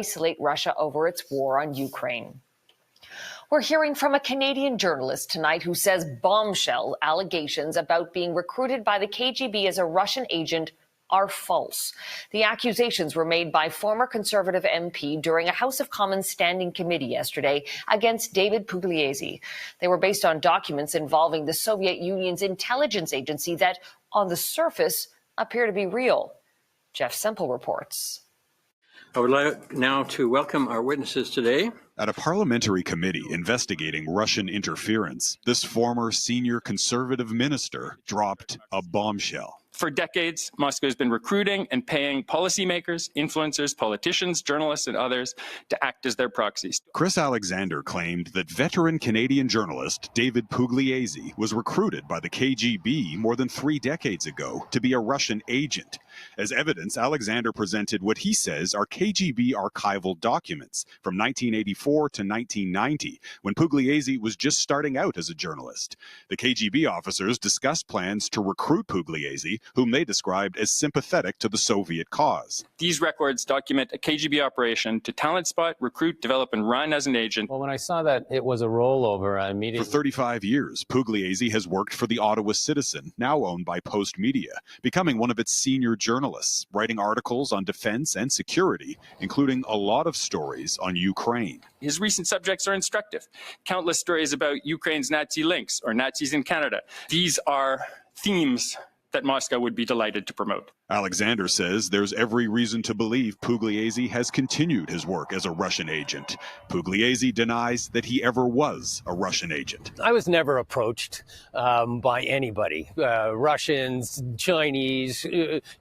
isolate Russia over its war on Ukraine. We're hearing from a Canadian journalist tonight who says bombshell allegations about being recruited by the KGB as a Russian agent are false. The accusations were made by former Conservative MP during a House of Commons standing committee yesterday against David Pugliese. They were based on documents involving the Soviet Union's intelligence agency that, on the surface, appear to be real. Jeff Semple reports. I would like now to welcome our witnesses today. At a parliamentary committee investigating Russian interference, this former senior Conservative minister dropped a bombshell. For decades, Moscow has been recruiting and paying policymakers, influencers, politicians, journalists, and others to act as their proxies. Chris Alexander claimed that veteran Canadian journalist David Pugliese was recruited by the KGB more than 3 decades ago to be a Russian agent. As evidence, Alexander presented what he says are KGB archival documents from 1984 to 1990, when Pugliese was just starting out as a journalist. The KGB officers discussed plans to recruit Pugliese, whom they described as sympathetic to the Soviet cause. These records document a KGB operation to talent spot, recruit, develop, and run as an agent. Well, when I saw that it was a rollover, I immediately... For 35 years, Pugliese has worked for the Ottawa Citizen, now owned by Post Media, becoming one of its senior journalists, writing articles on defense and security, including a lot of stories on Ukraine. His recent subjects are instructive. Countless stories about Ukraine's Nazi links or Nazis in Canada. These are themes that Moscow would be delighted to promote. Alexander says there's every reason to believe Pugliese has continued his work as a Russian agent. Pugliese denies that he ever was a Russian agent. I was never approached by anybody, Russians, Chinese,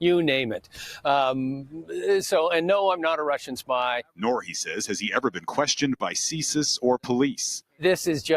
you name it. And no, I'm not a Russian spy. Nor, he says, has he ever been questioned by CSIS or police. This is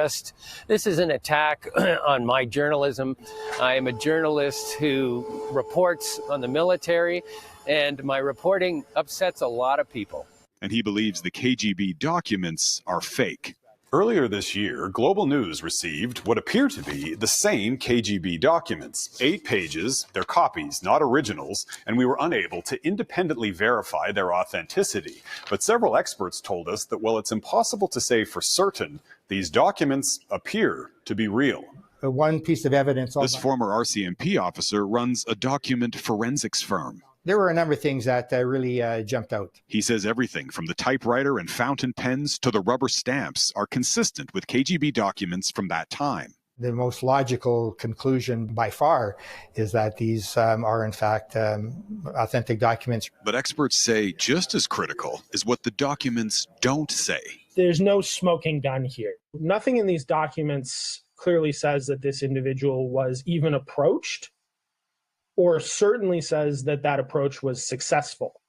an attack on my journalism. I am a journalist who reports on the military, and my reporting upsets a lot of people. And he believes the KGB documents are fake. Earlier this year, Global News received what appear to be the same KGB documents. 8 pages, they're copies, not originals, and we were unable to independently verify their authenticity. But several experts told us that while it's impossible to say for certain, these documents appear to be real. One piece of evidence... This former RCMP officer runs a document forensics firm. There were a number of things that really jumped out. He says everything from the typewriter and fountain pens to the rubber stamps are consistent with KGB documents from that time. The most logical conclusion by far is that these are in fact authentic documents. But experts say just as critical is what the documents don't say. There's no smoking gun here. Nothing in these documents clearly says that this individual was even approached, or certainly says that that approach was successful.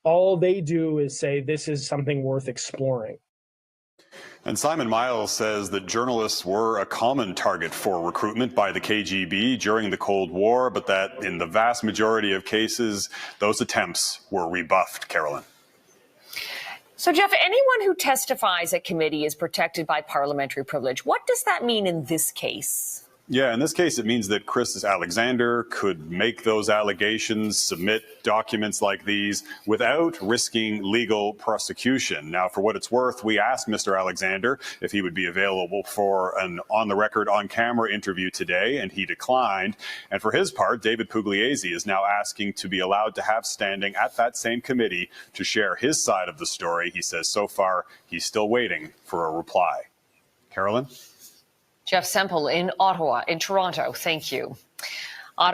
All they do is say this is something worth exploring. And Simon Miles says that journalists were a common target for recruitment by the KGB during the Cold War, but that in the vast majority of cases, those attempts were rebuffed. Carolyn. So, Jeff, anyone who testifies at committee is protected by parliamentary privilege. What does that mean in this case? Yeah, in this case, it means that Chris Alexander could make those allegations, submit documents like these without risking legal prosecution. Now, for what it's worth, we asked Mr. Alexander if he would be available for an on-the-record, on-camera interview today, and he declined. And for his part, David Pugliese is now asking to be allowed to have standing at that same committee to share his side of the story. He says so far he's still waiting for a reply. Carolyn? Jeff Semple in Ottawa, in Toronto. Thank you.